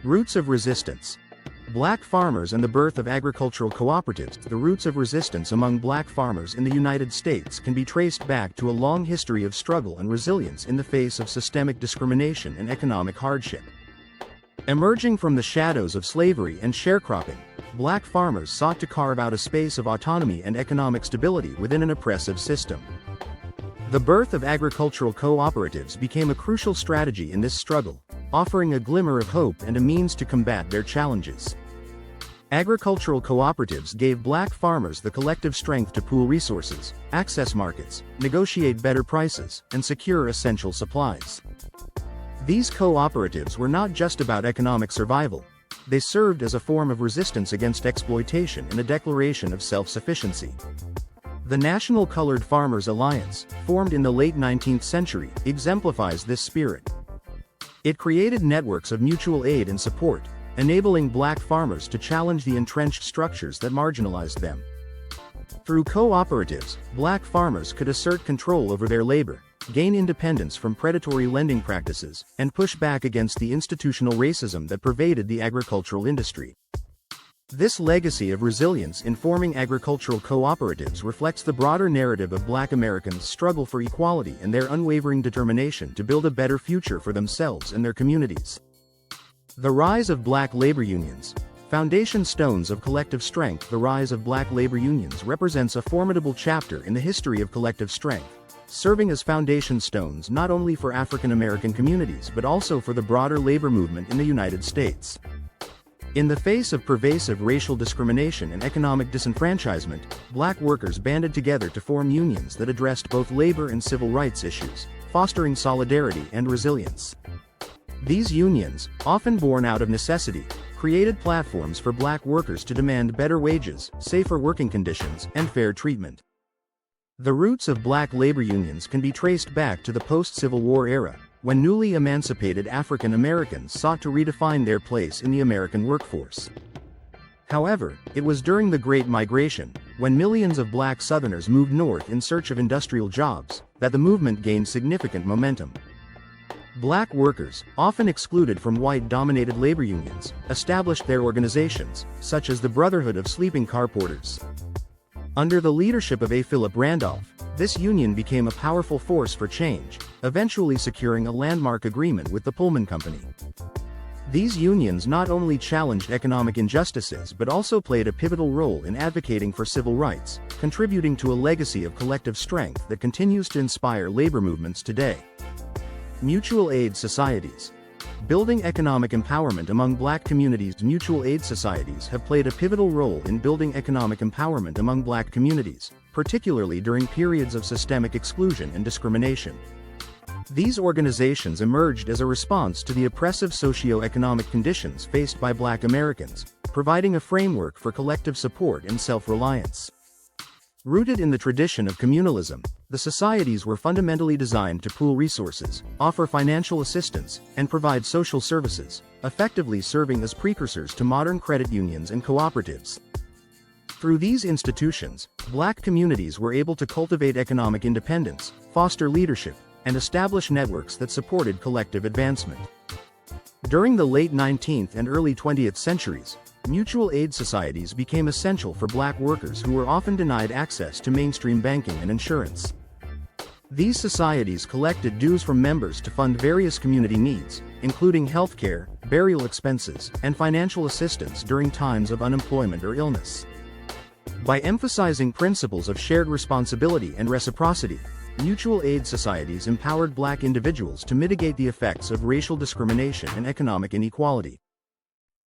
Roots of resistance. Black farmers and the birth of agricultural cooperatives. The roots of resistance among black farmers in the United States can be traced back to a long history of struggle and resilience in the face of systemic discrimination and economic hardship. Emerging from the shadows of slavery and sharecropping, black farmers sought to carve out a space of autonomy and economic stability within an oppressive system. The birth of agricultural cooperatives became a crucial strategy in this struggle, offering a glimmer of hope and a means to combat their challenges. Agricultural cooperatives gave black farmers the collective strength to pool resources, access markets, negotiate better prices, and secure essential supplies. These cooperatives were not just about economic survival. They served as a form of resistance against exploitation and a declaration of self-sufficiency. The National Colored Farmers Alliance, formed in the late 19th century, exemplifies this spirit. It created networks of mutual aid and support, enabling black farmers to challenge the entrenched structures that marginalized them. Through cooperatives, black farmers could assert control over their labor, gain independence from predatory lending practices, and push back against the institutional racism that pervaded the agricultural industry. This legacy of resilience in forming agricultural cooperatives reflects the broader narrative of Black Americans' struggle for equality and their unwavering determination to build a better future for themselves and their communities. The rise of black labor unions. Foundation stones of collective strength. The rise of black labor unions represents a formidable chapter in the history of collective strength, serving as foundation stones not only for African American communities but also for the broader labor movement in the United States. In the face of pervasive racial discrimination and economic disenfranchisement, black workers banded together to form unions that addressed both labor and civil rights issues, fostering solidarity and resilience. These unions, often born out of necessity, created platforms for black workers to demand better wages, safer working conditions, and fair treatment. The roots of black labor unions can be traced back to the post-Civil War era, when newly emancipated African Americans sought to redefine their place in the American workforce. However, it was during the Great Migration, when millions of black Southerners moved north in search of industrial jobs, that the movement gained significant momentum. Black workers, often excluded from white-dominated labor unions, established their organizations, such as the Brotherhood of Sleeping Car Porters. Under the leadership of A. Philip Randolph, this union became a powerful force for change, eventually securing a landmark agreement with the Pullman Company. These unions not only challenged economic injustices but also played a pivotal role in advocating for civil rights, contributing to a legacy of collective strength that continues to inspire labor movements today. Mutual aid societies. Building economic empowerment among black communities. Mutual aid societies have played a pivotal role in building economic empowerment among black communities, particularly during periods of systemic exclusion and discrimination. These organizations emerged as a response to the oppressive socio-economic conditions faced by black Americans, providing a framework for collective support and self-reliance. Rooted in the tradition of communalism, the societies were fundamentally designed to pool resources, offer financial assistance, and provide social services, effectively serving as precursors to modern credit unions and cooperatives. Through these institutions, black communities were able to cultivate economic independence, foster leadership, and establish networks that supported collective advancement. During the late 19th and early 20th centuries, mutual aid societies became essential for black workers who were often denied access to mainstream banking and insurance. These societies collected dues from members to fund various community needs, including healthcare, burial expenses, and financial assistance during times of unemployment or illness. By emphasizing principles of shared responsibility and reciprocity, mutual aid societies empowered black individuals to mitigate the effects of racial discrimination and economic inequality.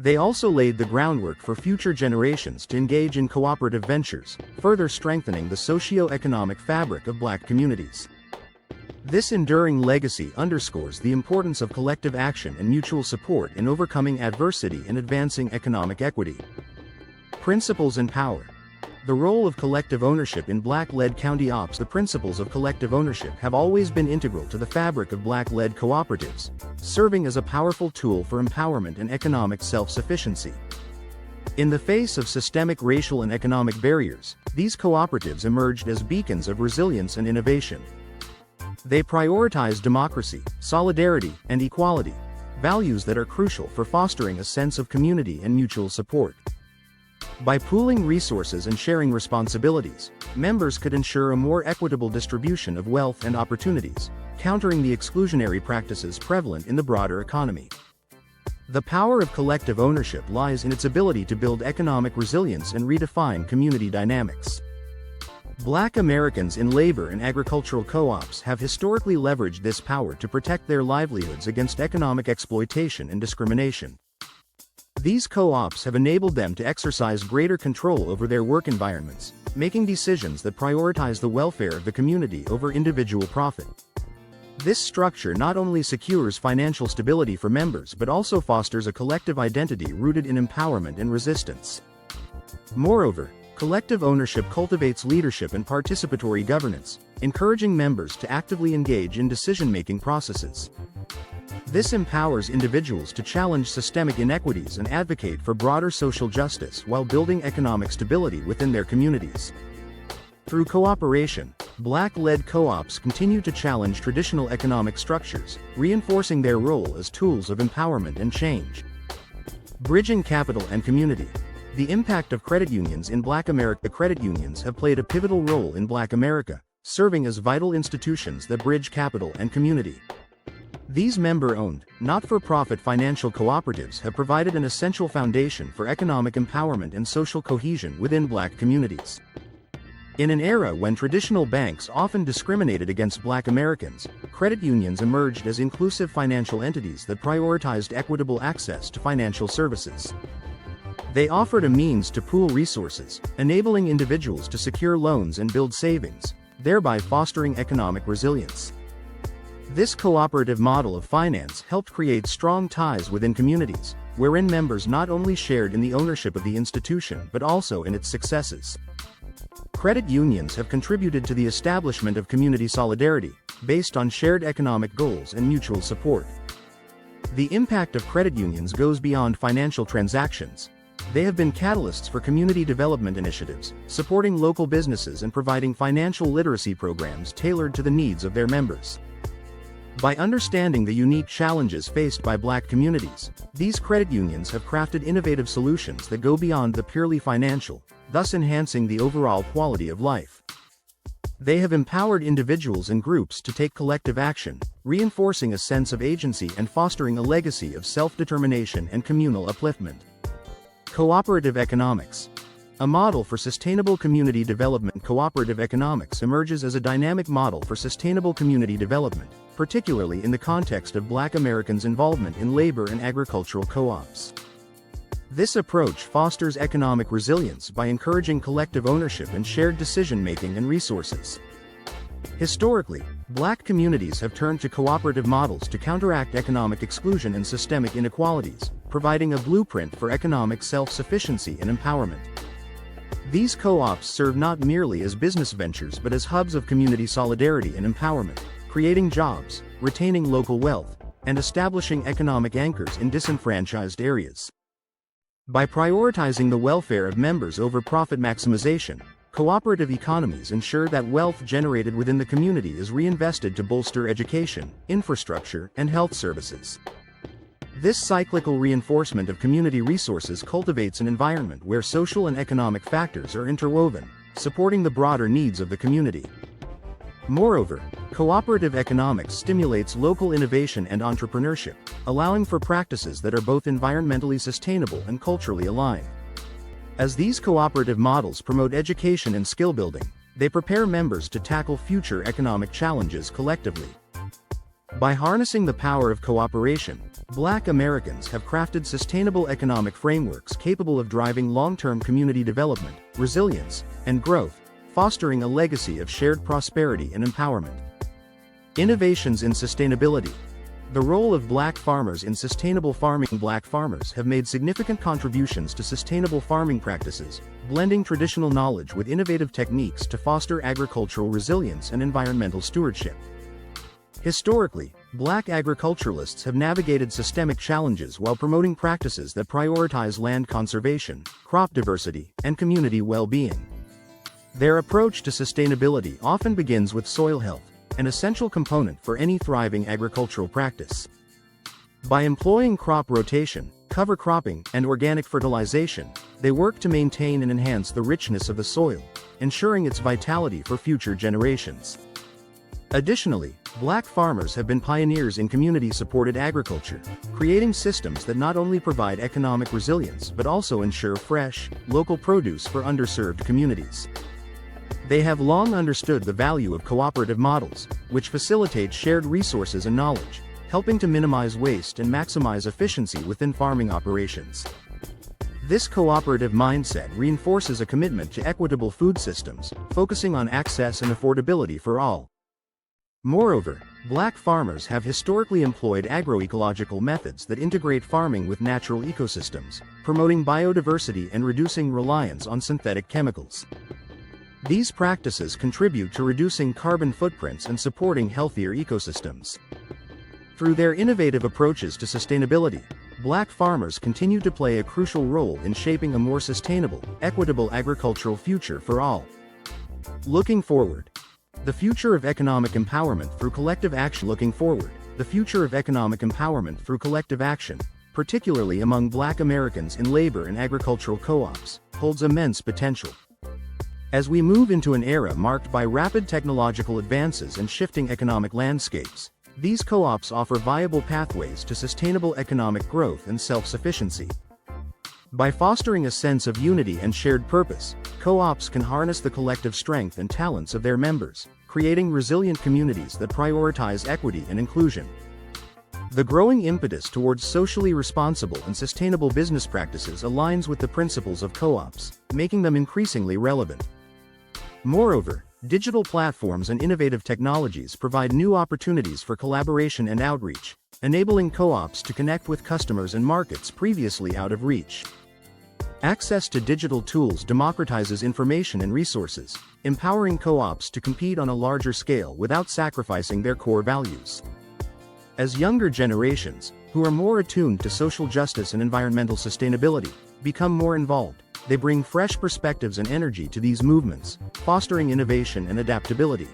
They also laid the groundwork for future generations to engage in cooperative ventures, further strengthening the socio-economic fabric of black communities. This enduring legacy underscores the importance of collective action and mutual support in overcoming adversity and advancing economic equity. Principles and power. The role of collective ownership in black-led county ops. The principles of collective ownership have always been integral to the fabric of black-led cooperatives, serving as a powerful tool for empowerment and economic self-sufficiency. In the face of systemic racial and economic barriers, these cooperatives emerged as beacons of resilience and innovation. They prioritize democracy, solidarity, and equality, values that are crucial for fostering a sense of community and mutual support. By pooling resources and sharing responsibilities, members could ensure a more equitable distribution of wealth and opportunities, countering the exclusionary practices prevalent in the broader economy. The power of collective ownership lies in its ability to build economic resilience and redefine community dynamics. Black Americans in labor and agricultural co-ops have historically leveraged this power to protect their livelihoods against economic exploitation and discrimination. These co-ops have enabled them to exercise greater control over their work environments, making decisions that prioritize the welfare of the community over individual profit. This structure not only secures financial stability for members but also fosters a collective identity rooted in empowerment and resistance. Moreover, collective ownership cultivates leadership and participatory governance, encouraging members to actively engage in decision-making processes. This empowers individuals to challenge systemic inequities and advocate for broader social justice while building economic stability within their communities. Through cooperation, Black-led co-ops continue to challenge traditional economic structures, reinforcing their role as tools of empowerment and change. Bridging capital and community. The impact of credit unions in Black America. Credit unions have played a pivotal role in Black America, serving as vital institutions that bridge capital and community. These member-owned, not-for-profit financial cooperatives have provided an essential foundation for economic empowerment and social cohesion within Black communities. In an era when traditional banks often discriminated against Black Americans, credit unions emerged as inclusive financial entities that prioritized equitable access to financial services. They offered a means to pool resources, enabling individuals to secure loans and build savings, thereby fostering economic resilience. This cooperative model of finance helped create strong ties within communities, wherein members not only shared in the ownership of the institution but also in its successes. Credit unions have contributed to the establishment of community solidarity, based on shared economic goals and mutual support. The impact of credit unions goes beyond financial transactions. They have been catalysts for community development initiatives, supporting local businesses and providing financial literacy programs tailored to the needs of their members. By understanding the unique challenges faced by Black communities, these credit unions have crafted innovative solutions that go beyond the purely financial, thus enhancing the overall quality of life. They have empowered individuals and groups to take collective action, reinforcing a sense of agency and fostering a legacy of self-determination and communal upliftment. Cooperative economics. A model for sustainable community development. Cooperative economics emerges as a dynamic model for sustainable community development, particularly in the context of Black Americans' involvement in labor and agricultural co-ops. This approach fosters economic resilience by encouraging collective ownership and shared decision-making and resources. Historically, Black communities have turned to cooperative models to counteract economic exclusion and systemic inequalities, providing a blueprint for economic self-sufficiency and empowerment. These co-ops serve not merely as business ventures but as hubs of community solidarity and empowerment, creating jobs, retaining local wealth, and establishing economic anchors in disenfranchised areas. By prioritizing the welfare of members over profit maximization, cooperative economies ensure that wealth generated within the community is reinvested to bolster education, infrastructure, and health services. This cyclical reinforcement of community resources cultivates an environment where social and economic factors are interwoven, supporting the broader needs of the community. Moreover, cooperative economics stimulates local innovation and entrepreneurship, allowing for practices that are both environmentally sustainable and culturally aligned. As these cooperative models promote education and skill building, they prepare members to tackle future economic challenges collectively. By harnessing the power of cooperation, Black Americans have crafted sustainable economic frameworks capable of driving long-term community development, resilience, and growth, fostering a legacy of shared prosperity and empowerment. Innovations in sustainability. The role of Black farmers in sustainable farming. Black farmers have made significant contributions to sustainable farming practices, blending traditional knowledge with innovative techniques to foster agricultural resilience and environmental stewardship. Historically, Black agriculturalists have navigated systemic challenges while promoting practices that prioritize land conservation, crop diversity, and community well-being. Their approach to sustainability often begins with soil health, an essential component for any thriving agricultural practice. By employing crop rotation, cover cropping, and organic fertilization, they work to maintain and enhance the richness of the soil, ensuring its vitality for future generations. Additionally, Black farmers have been pioneers in community-supported agriculture, creating systems that not only provide economic resilience but also ensure fresh, local produce for underserved communities. They have long understood the value of cooperative models, which facilitate shared resources and knowledge, helping to minimize waste and maximize efficiency within farming operations. This cooperative mindset reinforces a commitment to equitable food systems, focusing on access and affordability for all. Moreover, Black farmers have historically employed agroecological methods that integrate farming with natural ecosystems, promoting biodiversity and reducing reliance on synthetic chemicals. These practices contribute to reducing carbon footprints and supporting healthier ecosystems. Through their innovative approaches to sustainability, Black farmers continue to play a crucial role in shaping a more sustainable, equitable agricultural future for all. Looking forward. The future of economic empowerment through collective action. The future of economic empowerment through collective action, particularly among Black Americans in labor and agricultural co-ops, holds immense potential. As we move into an era marked by rapid technological advances and shifting economic landscapes, these co-ops offer viable pathways to sustainable economic growth and self-sufficiency. By fostering a sense of unity and shared purpose, co-ops can harness the collective strength and talents of their members, creating resilient communities that prioritize equity and inclusion. The growing impetus towards socially responsible and sustainable business practices aligns with the principles of co-ops, making them increasingly relevant. Moreover, digital platforms and innovative technologies provide new opportunities for collaboration and outreach, enabling co-ops to connect with customers and markets previously out of reach. Access to digital tools democratizes information and resources, empowering co-ops to compete on a larger scale without sacrificing their core values. As younger generations, who are more attuned to social justice and environmental sustainability, become more involved, they bring fresh perspectives and energy to these movements, fostering innovation and adaptability.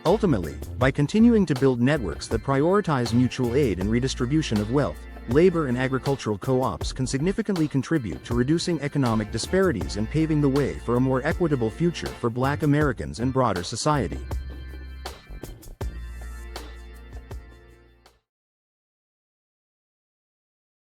Ultimately, by continuing to build networks that prioritize mutual aid and redistribution of wealth, labor and agricultural co-ops can significantly contribute to reducing economic disparities and paving the way for a more equitable future for Black Americans and broader society.